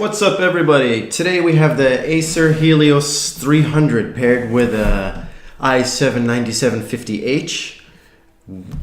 What's up everybody? Today we have the Acer Helios 300 paired with a i7-9750H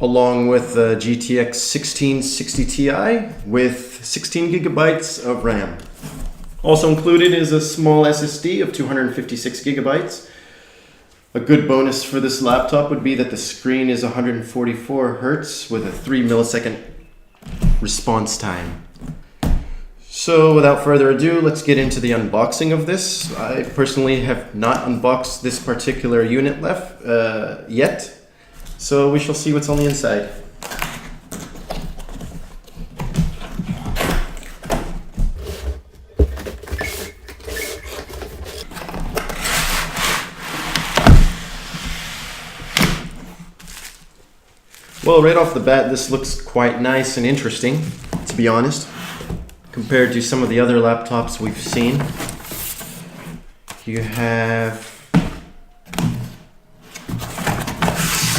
along with the GTX 1660 Ti with 16 gigabytes of RAM. Also included is a small SSD of 256 gigabytes. A good bonus for this laptop would be that the screen is 144 Hertz with a 3 millisecond response time. So without further ado, let's get into the unboxing of this. I personally have not unboxed this particular unit yet, so we shall see what's on the inside. Well, right off the bat, this looks quite nice and interesting, to be honest. Compared to some of the other laptops we've seen. You have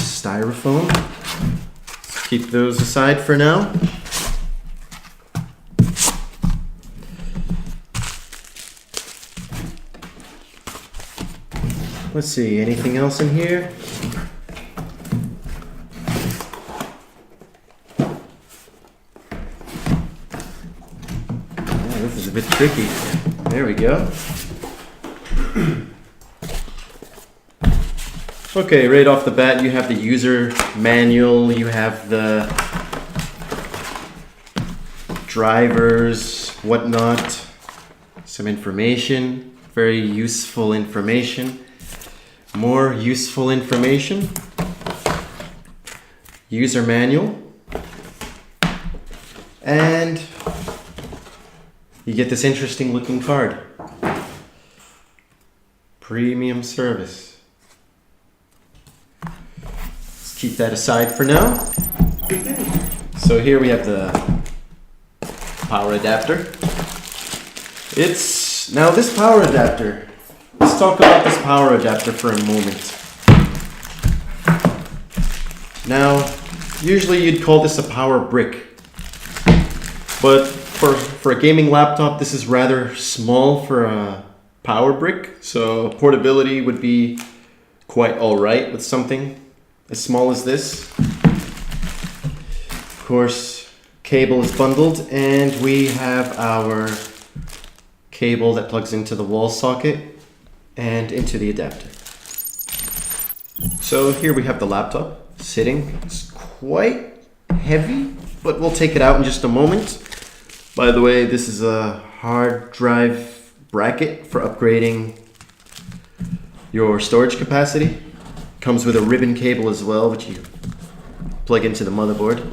styrofoam. Let's keep those aside for now. Let's see, anything else in here? This is a bit tricky. There we go. Okay, right off the bat you have the user manual, you have the drivers, whatnot, some information, very useful information, more useful information, user manual, and you get this interesting looking card. Premium service. Let's keep that aside for now. So here we have the power adapter. Now this power adapter, let's talk about this power adapter for a moment. Now, usually you'd call this a power brick, but for a gaming laptop, this is rather small for a power brick, so portability would be quite alright with something as small as this. Of course, cable is bundled, and we have our cable that plugs into the wall socket and into the adapter. So here we have the laptop sitting. It's quite heavy, but we'll take it out in just a moment. By the way, this is a hard drive bracket for upgrading your storage capacity. Comes with a ribbon cable as well, which you plug into the motherboard.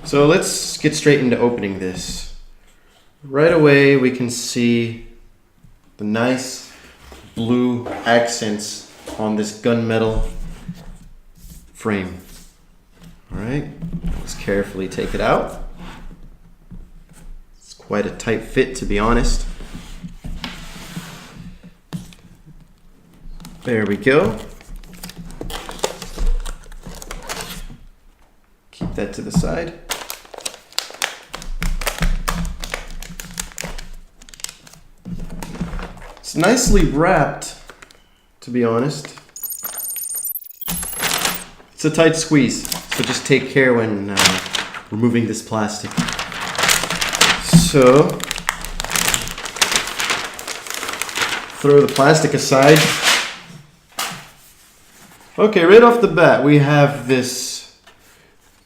So let's get straight into opening this. Right away we can see the nice blue accents on this gunmetal frame. Alright, let's carefully take it out. Quite a tight fit, to be honest. There we go. Keep that to the side. It's nicely wrapped, to be honest. It's a tight squeeze, so just take care when removing this plastic. So, throw the plastic aside. Okay, right off the bat, we have this,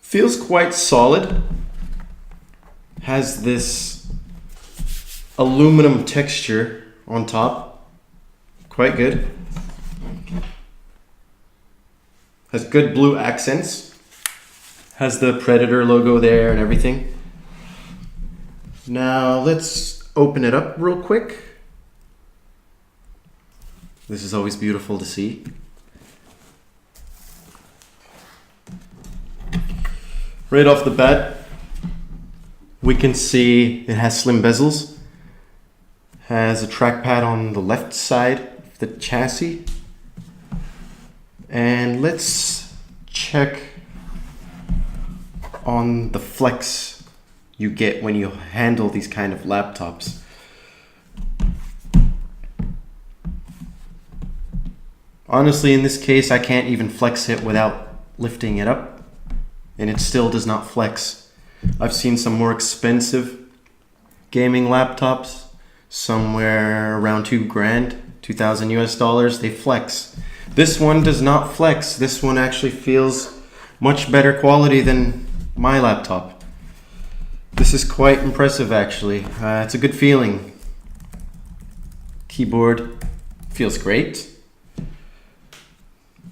feels quite solid, has this aluminum texture on top, quite good. Has good blue accents, has the Predator logo there and everything. Now let's open it up real quick. This is always beautiful to see. Right off the bat, we can see it has slim bezels. Has a trackpad on the left side of the chassis. And let's check on the flex you get when you handle these kind of laptops. Honestly, in this case, I can't even flex it without lifting it up, and it still does not flex. I've seen some more expensive gaming laptops, somewhere around $2,000, 2,000 US dollars, they flex. This one does not flex. This one actually feels much better quality than my laptop. This is quite impressive actually. It's a good feeling. Keyboard feels great.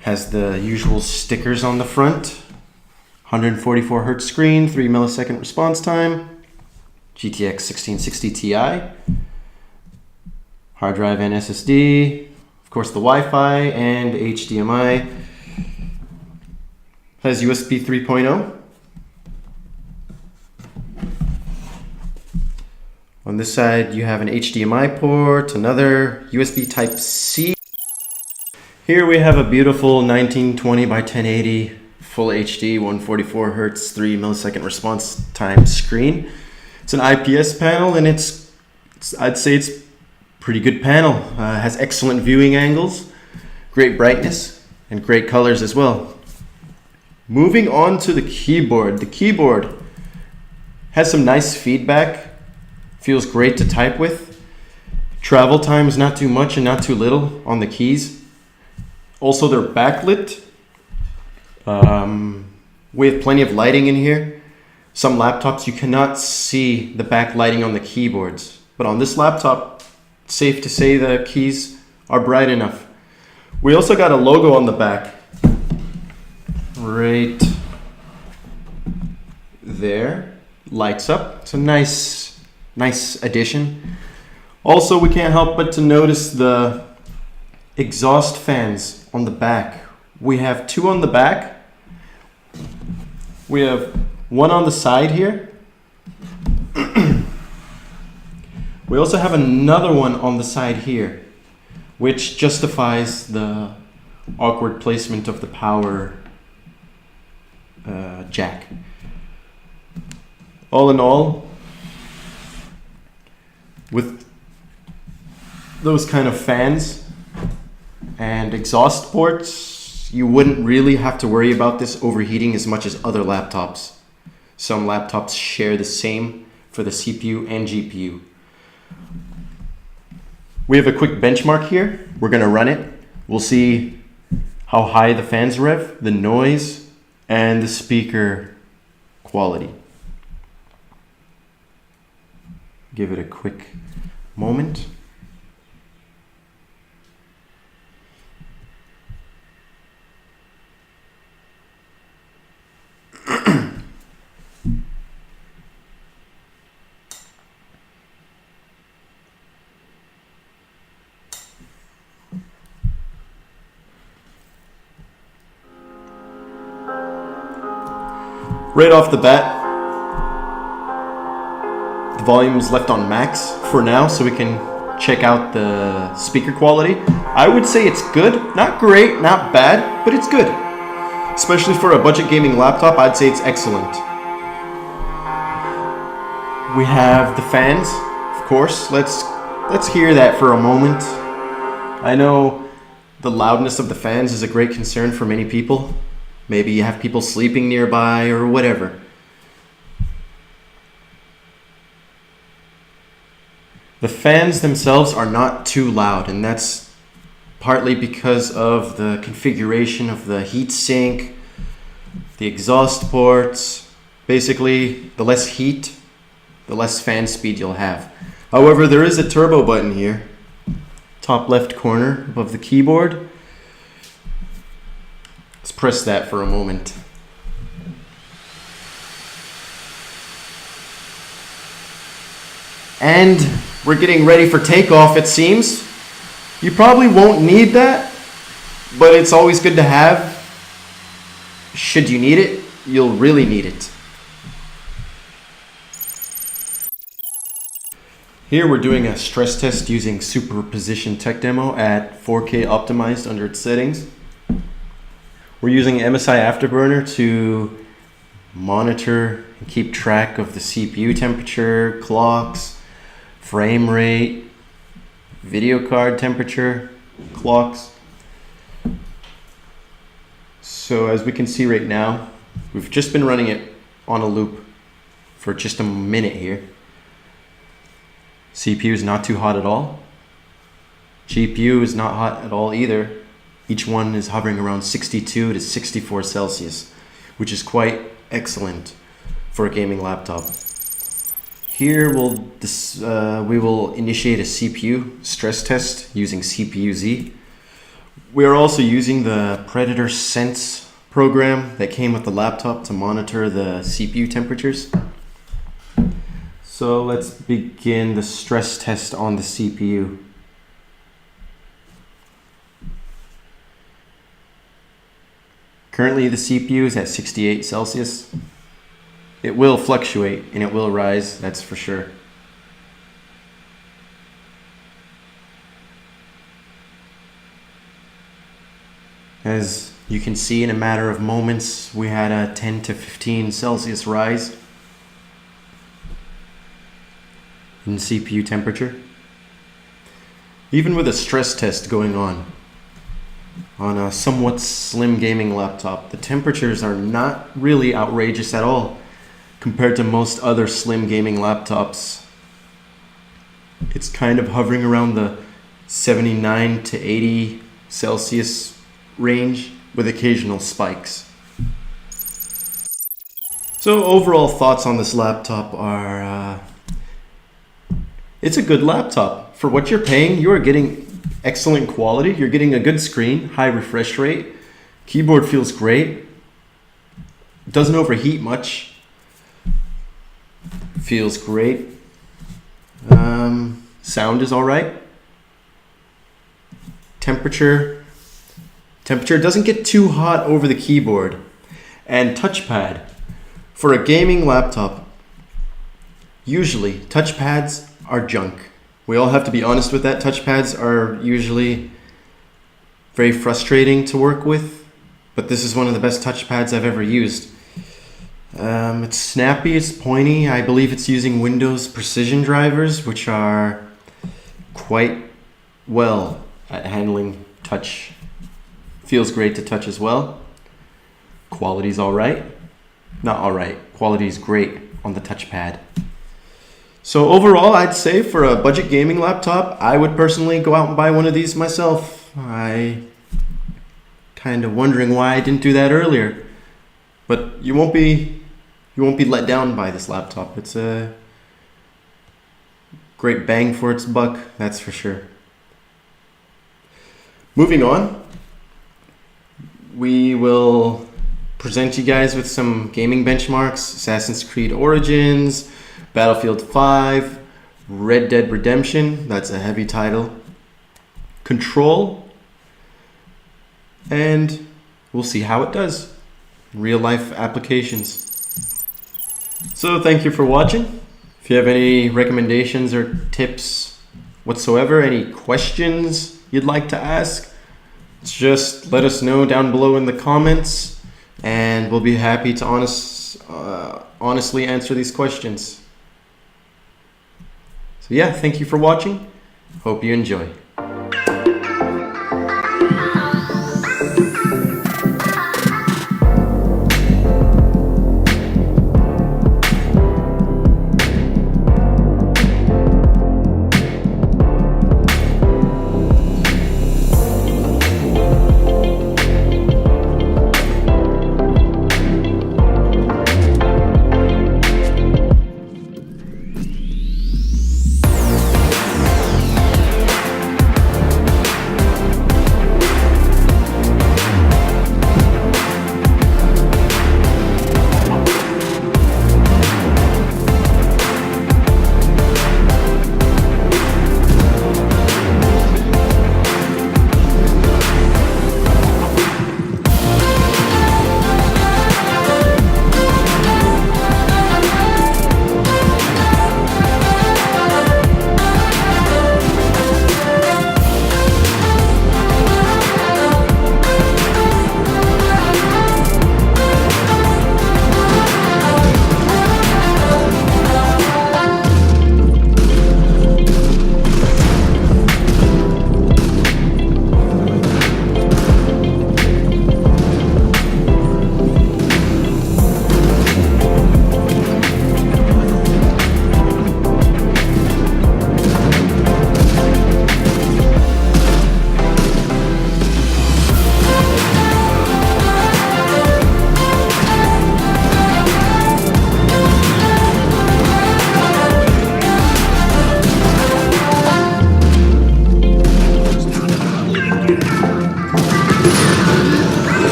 Has the usual stickers on the front. 144 Hz screen, 3 millisecond response time. GTX 1660 Ti. Hard drive and SSD. Of course the Wi-Fi and HDMI. Has USB 3.0. On this side you have an HDMI port, another USB Type-C. Here we have a beautiful 1920 by 1080 Full HD 144 Hz 3 millisecond response time screen. It's an IPS panel and I'd say it's pretty good panel. Has excellent viewing angles, great brightness, and great colors as well. Moving on to the keyboard. The keyboard has some nice feedback. Feels great to type with. Travel time is not too much and not too little on the keys. Also, they're backlit. We have plenty of lighting in here. Some laptops you cannot see the backlighting on the keyboards, but on this laptop, it's safe to say the keys are bright enough. We also got a logo on the back, right there. Lights up. It's a nice addition. Also, we can't help but to notice the exhaust fans on the back. We have two on the back. We have one on the side here. We also have another one on the side here, which justifies the awkward placement of the power jack. All in all, with those kind of fans and exhaust ports, you wouldn't really have to worry about this overheating as much as other laptops. Some laptops share the same for the CPU and GPU. We have a quick benchmark here. We're gonna run it. We'll see how high the fans rev, the noise, and the speaker quality. Give it a quick moment. Right off the bat, the volume is left on max for now so we can check out the speaker quality. I would say it's good, not great, not bad, but it's good. Especially for a budget gaming laptop, I'd say it's excellent. We have the fans, of course. Let's hear that for a moment. I know the loudness of the fans is a great concern for many people. Maybe you have people sleeping nearby or whatever. The fans themselves are not too loud, and that's partly because of the configuration of the heatsink, the exhaust ports. Basically, the less heat, the less fan speed you'll have. However, there is a turbo button here, top left corner above the keyboard. Let's press that for a moment. And we're getting ready for takeoff, it seems. You probably won't need that, but it's always good to have. Should you need it, you'll really need it. Here we're doing a stress test using Superposition Tech Demo at 4K optimized under its settings. We're using MSI Afterburner to monitor and keep track of the CPU temperature, clocks, frame rate, video card temperature, clocks. So as we can see right now, we've just been running it on a loop for just a minute here. CPU is not too hot at all. GPU is not hot at all either. Each one is hovering around 62 to 64 Celsius, which is quite excellent for a gaming laptop. Here we will initiate a CPU stress test using CPU-Z. We are also using the Predator Sense program that came with the laptop to monitor the CPU temperatures. So let's begin the stress test on the CPU. Currently the CPU is at 68 Celsius. It will fluctuate and it will rise, that's for sure. As you can see, in a matter of moments, we had a 10 to 15 Celsius rise in CPU temperature. Even with a stress test going on a somewhat slim gaming laptop, the temperatures are not really outrageous at all compared to most other slim gaming laptops. It's kind of hovering around the 79 to 80 Celsius range with occasional spikes. So overall thoughts on this laptop are, it's a good laptop. For what you're paying, you are getting excellent quality. You're getting a good screen, high refresh rate. Keyboard feels great. Doesn't overheat much. Feels great. Sound is all right. Temperature doesn't get too hot over the keyboard. And touchpad. For a gaming laptop, usually touchpads are junk. We all have to be honest with that. Touchpads are usually very frustrating to work with, but this is one of the best touchpads I've ever used. It's snappy, it's pointy. I believe it's using Windows precision drivers, which are quite well at handling touch. Feels great to touch as well. Quality's all right. Not all right. Quality is great on the touchpad. So overall, I'd say for a budget gaming laptop, I would personally go out and buy one of these myself. I kind of wondering why I didn't do that earlier. But you won't be let down by this laptop. It's a great bang for its buck, that's for sure. Moving on, we will present you guys with some gaming benchmarks: Assassin's Creed Origins, Battlefield 5, Red Dead Redemption, that's a heavy title, Control, and we'll see how it does. Real life applications. So thank you for watching. If you have any recommendations or tips whatsoever, any questions you'd like to ask, just let us know down below in the comments, and we'll be happy to honestly answer these questions. So yeah, thank you for watching. Hope you enjoy.